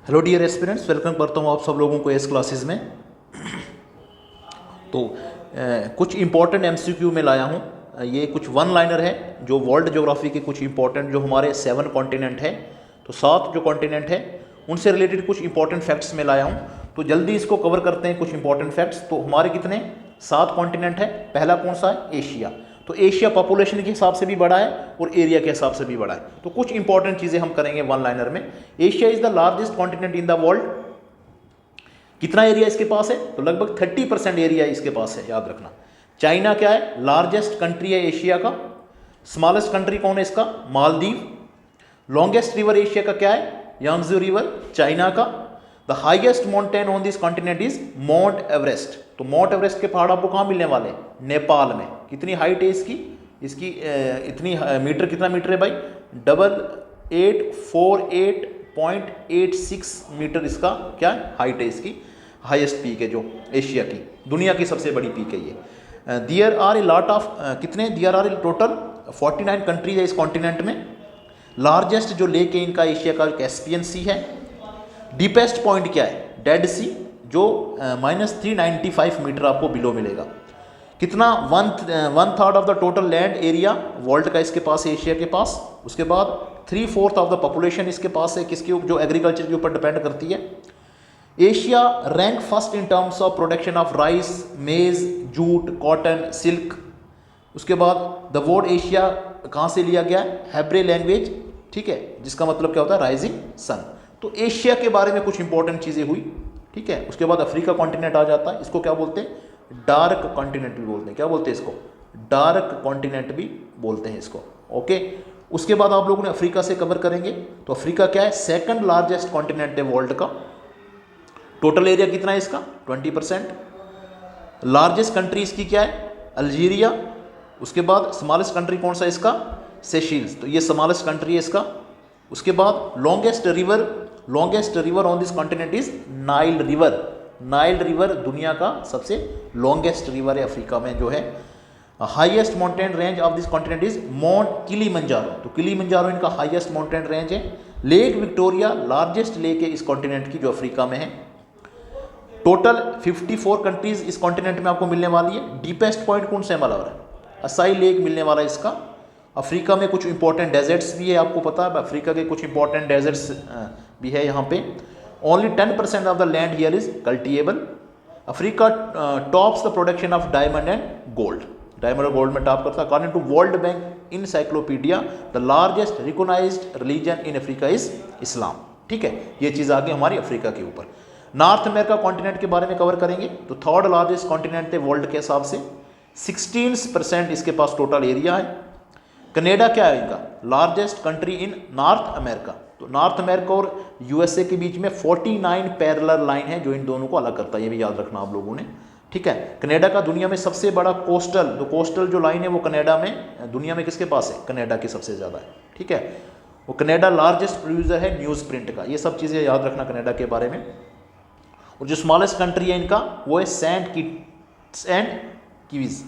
Hello dear aspirants, welcome करता हूँ आप सब लोगों को एस क्लासेस में। तो कुछ इंपॉर्टेंट एमसीक्यू में लाया हूँ। ये कुछ वन लाइनर है जो वर्ल्ड ज्योग्राफी के कुछ इंपॉर्टेंट, जो हमारे 7 कॉन्टिनेंट है, तो 7 जो कॉन्टिनेंट है उनसे रिलेटेड कुछ इंपॉर्टेंट फैक्ट्स में लाया हूँ। तो जल्दी इसको कवर करते हैं कुछ इंपॉर्टेंट फैक्ट्स। तो हमारे कितने 7 कॉन्टिनेंट है। पहला कौन सा है? एशिया। तो एशिया पॉपुलेशन के हिसाब से भी बड़ा है और एरिया के हिसाब से भी बड़ा है। तो कुछ इंपॉर्टेंट चीज़ें हम करेंगे वन लाइनर में। Asia is the largest continent in the world. कितना एरिया इसके पास है? तो लगभग 30% एरिया इसके पास है, याद रखना। चाइना क्या है? लार्जेस्ट कंट्री है एशिया का। स्मॉलेस्ट कंट्री कौन है इसका? मालदीव। लॉन्गेस्ट रिवर एशिया का क्या है? यांगजू रिवर, चाइना का। The highest mountain on this continent is mount Everest. तो माउंट एवरेस्ट के पहाड़ आपको कहाँ मिलने वाले? नेपाल में। कितनी हाइट है इसकी? इतनी मीटर, कितना मीटर है भाई? 8848.86 मीटर इसका क्या है? हाइट है इसकी। हाईएस्ट पीक है जो एशिया की, दुनिया की सबसे बड़ी पीक है ये। There are a lot of कितने? देयर आर टोटल 49 कंट्रीज है इस कॉन्टिनेंट में। लार्जेस्ट जो लेक है इनका एशिया का कैस्पियन सी है। डीपेस्ट पॉइंट क्या है? डेड सी, जो -395 मीटर आपको बिलो मिलेगा। कितना? One third of the total land area world का इसके पास है, एशिया के पास। उसके बाद 3/4 ऑफ द पॉपुलेशन इसके पास है, किसके? जो एग्रीकल्चर के ऊपर डिपेंड करती है। Asia rank first in terms of production of rice, मेज, जूट, कॉटन, सिल्क। उसके बाद द वर्ड एशिया कहाँ से लिया गया है? हेब्रे लैंग्वेज, ठीक है, जिसका मतलब क्या होता है? Rising sun. तो एशिया के बारे में कुछ इंपॉर्टेंट चीज़ें हुई, ठीक है। उसके बाद अफ्रीका कॉन्टिनेंट आ जाता है। इसको क्या बोलते हैं? डार्क कॉन्टिनेंट भी बोलते हैं। क्या बोलते हैं इसको? डार्क कॉन्टिनेंट भी बोलते हैं इसको, ओके। उसके बाद आप लोगों ने अफ्रीका से कवर करेंगे। तो अफ्रीका क्या है? सेकंड लार्जेस्ट कॉन्टिनेंट है वर्ल्ड का। टोटल एरिया कितना है इसका? 20%। लार्जेस्ट कंट्री इसकी क्या है? अल्जीरिया। उसके बाद स्मॉलेस्ट कंट्री कौन सा इसका? सेशेल्स। तो ये स्मॉलेस्ट कंट्री है इसका। उसके बाद longest river on this continent is Nile river. Nile river दुनिया का सबसे लॉन्गेस्ट रिवर है अफ्रीका में जो है। Highest mountain range of this continent is mount Kilimanjaro. तो किलिमंजारो इनका हाईएस्ट माउंटेन रेंज है। लेक विक्टोरिया लार्जेस्ट लेक है इस कॉन्टिनेंट की, जो अफ्रीका में है। टोटल 54 कंट्रीज इस कॉन्टिनेंट में आपको मिलने वाली है। डीपेस्ट पॉइंट कौन सा है? मालावर असाई लेक मिलने वाला है इसका। अफ्रीका में कुछ इंपॉर्टेंट डेजर्ट्स भी है, आपको पता है। अफ्रीका के कुछ इंपॉर्टेंट डेजर्ट्स भी है यहाँ पे। Only 10% of the land here is cultivable. Africa tops the production of diamond and gold. Diamond और गोल्ड में टॉप करता है। According to World Bank encyclopedia the largest recognised religion in Africa is Islam, ठीक है। ये चीज़ आ गई हमारी Africa के ऊपर। नॉर्थ अमेरिका कॉन्टिनेंट के बारे में कवर करेंगे। तो थर्ड लार्जेस्ट कॉन्टिनेंट है वर्ल्ड के हिसाब से। 16% इसके पास टोटल एरिया है। कनाडा क्या है इनका? लार्जेस्ट कंट्री इन नॉर्थ अमेरिका। तो नॉर्थ अमेरिका और यूएसए के बीच में 49 पैरेलल लाइन है जो इन दोनों को अलग करता है, ये भी याद रखना आप लोगों ने, ठीक है। कनाडा का दुनिया में सबसे बड़ा कोस्टल जो लाइन है वो कनाडा में, दुनिया में किसके पास है? कनाडा की सबसे ज़्यादा है, ठीक है। वो कनाडा लार्जेस्ट प्रोड्यूसर है न्यूज़ प्रिंट का। ये सब चीज़ें याद रखना कनाडा के बारे में। और जो स्मॉलेस्ट कंट्री है इनका वो है Saint Kitts and Nevis.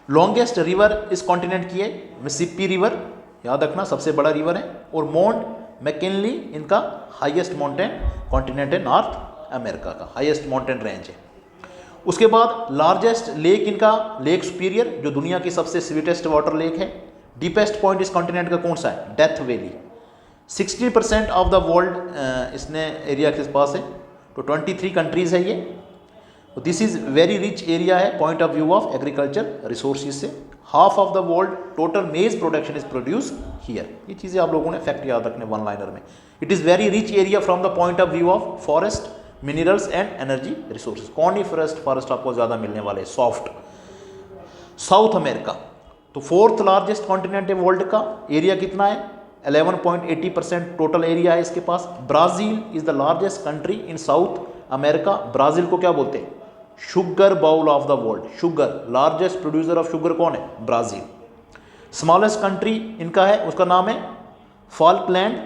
Longest river इस कॉन्टिनेंट की है मिसिसिपी रिवर, याद रखना, सबसे बड़ा रिवर है। और माउंट मैकिनली इनका हाईएस्ट माउंटेन कॉन्टिनेंट है नॉर्थ अमेरिका का, हाईएस्ट माउंटेन रेंज है। उसके बाद लार्जेस्ट लेक इनका लेक सुपीरियर, जो दुनिया की सबसे स्वीटेस्ट वाटर लेक है। डीपेस्ट पॉइंट इस कॉन्टिनेंट का कौन सा है? Death Valley. 60% of the world इसने एरिया के पास है। तो 23 कंट्रीज है ये। तो this is very rich area है point of view of agriculture resources से। Half of the world total maize production is produce here. ये चीज़ें आप लोगों ने फैक्ट याद रखने वन लाइनर में। It is very rich area from the point of view of forest, minerals and energy resources. कौन ही फॉरेस्ट आपको ज़्यादा मिलने वाले? सॉफ्ट। साउथ अमेरिका तो फोर्थ लार्जेस्ट कॉन्टिनेंट है वर्ल्ड का। एरिया कितना है? 11.80% टोटल एरिया है इसके पास। Brazil is the largest country in south America. Brazil को क्या बोलते हैं? Sugar bowl of the world. Sugar, largest producer of sugar कौन है? ब्राज़ील। स्मॉलेस्ट कंट्री इनका है, उसका नाम है फॉल्कलैंड,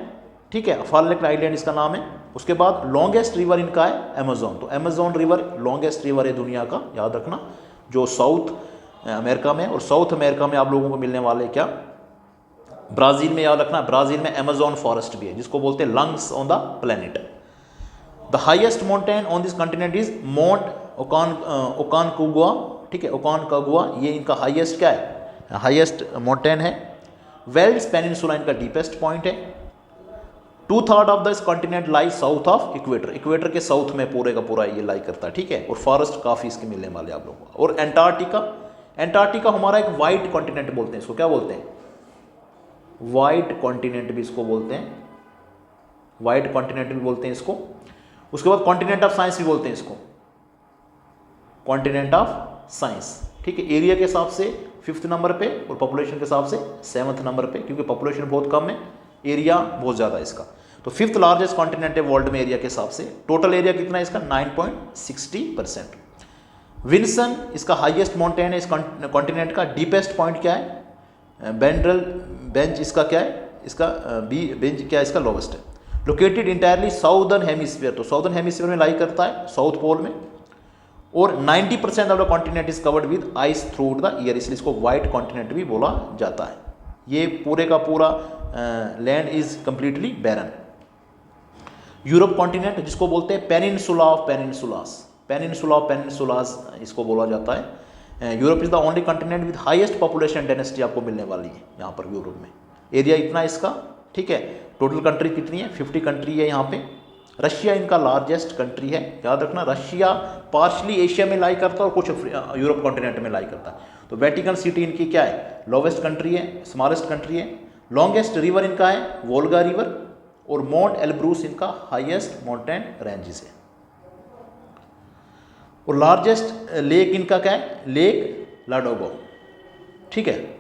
ठीक है, फॉल्कलैंड आइलैंड इसका नाम है। उसके बाद लॉन्गेस्ट रिवर इनका है अमेजोन। तो अमेजोन रिवर लॉन्गेस्ट रिवर है दुनिया का, याद रखना, जो साउथ अमेरिका में। और साउथ अमेरिका में आप लोगों को मिलने वाले क्या? ब्राज़ील में, याद रखना, ब्राज़ील में अमेजोन फॉरेस्ट भी है, जिसको बोलते हैं lungs on the planet. The highest mountain on this continent is Mount Aconcagua, ठीक है, ओकानकागुआ, ये इनका हाईएस्ट क्या है, हाईएस्ट माउंटेन है। वेल्स पेनिनसुला इनका डीपेस्ट पॉइंट है। 2/3 of this continent lie south of equator, equator के साउथ में पूरे का पूरा ये लाई करता है, ठीक है। और फॉरेस्ट काफ़ी इसके मिलने वाले आप लोगों को। और एंटार्क्टिका, एंटार्क्टिका हमारा एक वाइट कॉन्टिनेंट बोलते हैं इसको, क्या बोलते हैं, वाइट कॉन्टिनेंट भी इसको बोलते हैं, वाइट कॉन्टिनेंट भी बोलते हैं इसको। उसके बाद कॉन्टिनेंट ऑफ साइंस भी बोलते हैं इसको, कॉन्टिनेंट ऑफ साइंस, ठीक है। एरिया के हिसाब से 5th नंबर पे और पॉपुलेशन के हिसाब से 7th नंबर पे, क्योंकि पॉपुलेशन बहुत कम है, एरिया बहुत ज़्यादा है इसका। तो 5th लार्जेस्ट कॉन्टिनेंट है वर्ल्ड में एरिया के हिसाब से। टोटल एरिया कितना है इसका, 9.60%। विल्सन इसका हाईएस्ट माउंटेन है इस कॉन्टिनेंट का। डीपेस्ट पॉइंट क्या है, बेंड्रल बेंच इसका क्या है, इसका बी बेंच क्या है, इसका लोवेस्ट है। लोकेटेड इंटायरली साउदर्न हेमिस्फीयर, तो साउदर्न हेमिस्फीयर में लाई करता है, साउथ पोल में। और 90% of the continent is covered with ice through the year, इसलिए इसको वाइट कॉन्टिनेंट भी बोला जाता है। ये पूरे का पूरा land is completely barren. Europe continent जिसको बोलते हैं peninsula of peninsulas, peninsula of peninsulas इसको बोला जाता है। Europe is the only continent with highest population density आपको मिलने वाली है यहाँ पर यूरोप में। एरिया इतना इसका, ठीक है। टोटल कंट्री कितनी है, 50 कंट्री है यहाँ पे। रशिया इनका लार्जेस्ट कंट्री है, याद रखना। रशिया पार्शली एशिया में लाई करता है और कुछ यूरोप कॉन्टिनेंट में लाई करता है। तो वेटिकन सिटी इनकी क्या है, लोवेस्ट कंट्री है, स्मॉलेस्ट कंट्री है। लॉन्गेस्ट रिवर इनका है वोल्गा रिवर। और माउंट एल्ब्रूस इनका हाईएस्ट माउंटेन रेंजेस है। और लार्जेस्ट लेक इनका क्या है, लेक लाडोगो, ठीक है।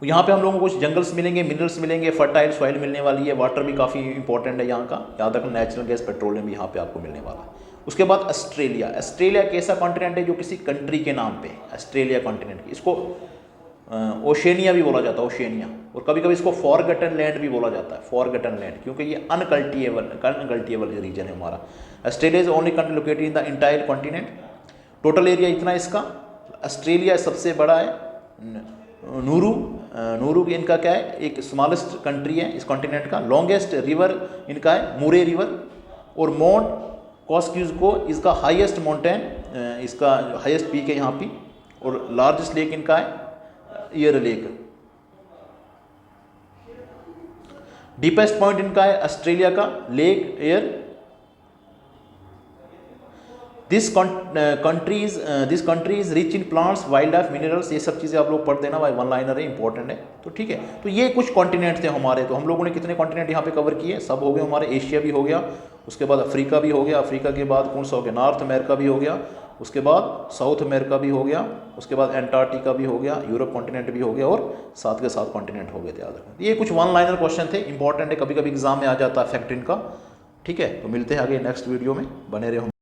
यहाँ पे हम लोगों को कुछ जंगल्स मिलेंगे, मिनरल्स मिलेंगे, फर्टाइल सॉइल मिलने वाली है, वाटर भी काफ़ी इंपॉर्टेंट है यहाँ का, याद रखना। नेचुरल गैस, पेट्रोलियम भी यहाँ पे आपको मिलने वाला है। उसके बाद ऑस्ट्रेलिया, ऑस्ट्रेलिया कैसा कॉन्टिनेंट है जो किसी कंट्री के नाम पे, ऑस्ट्रेलिया कॉन्टिनेंट, इसको ओशेनिया भी बोला जाता है, ओशेनिया। और कभी कभी इसको फॉरगटन लैंड भी बोला जाता है, फॉरगटन लैंड, क्योंकि ये अनकल्टिएबल रीजन है हमारा। Australia is only country located in the entire continent. Total area इतना इसका। ऑस्ट्रेलिया सबसे बड़ा है। नूरू इनका क्या है, एक स्मॉलेस्ट कंट्री है इस कॉन्टिनेंट का। लॉन्गेस्ट रिवर इनका है मुरे रिवर। और माउंट कॉस्क्यूज़को इसका हाईएस्ट माउंटेन, इसका हाईएस्ट पीक है यहाँ पे। और लार्जेस्ट लेक इनका है ईयर लेक। डीपेस्ट पॉइंट इनका है ऑस्ट्रेलिया का lake air. This country is rich in plants, wild life, minerals. ये सब चीज़ें आप लोग पढ़ देना भाई, वन लाइनर है, इंपॉर्टेंट है। तो ठीक है, तो ये कुछ कॉन्टिनेंट थे हमारे। तो हम लोगों ने कितने कॉन्टिनेंट यहाँ पे कवर किए, सब हो गए हमारे। एशिया भी हो गया, उसके बाद अफ्रीका भी हो गया, अफ्रीका के बाद कौन सा हो गया, नॉर्थ अमेरिका भी हो गया, उसके बाद साउथ अमेरिका भी हो गया, उसके बाद एंटार्क्टिका भी हो गया, यूरोप कॉन्टिनेंट भी हो गया, और साथ के साथ कॉन्टिनेंट हो गए थे, याद रखना। ये कुछ वन लाइनर क्वेश्चन थे, इंपॉर्टेंट है, कभी कभी एग्जाम में आ जाता है फैक्ट इनका। ठीक है, तो मिलते हैं आगे नेक्स्ट वीडियो में, बने रहो।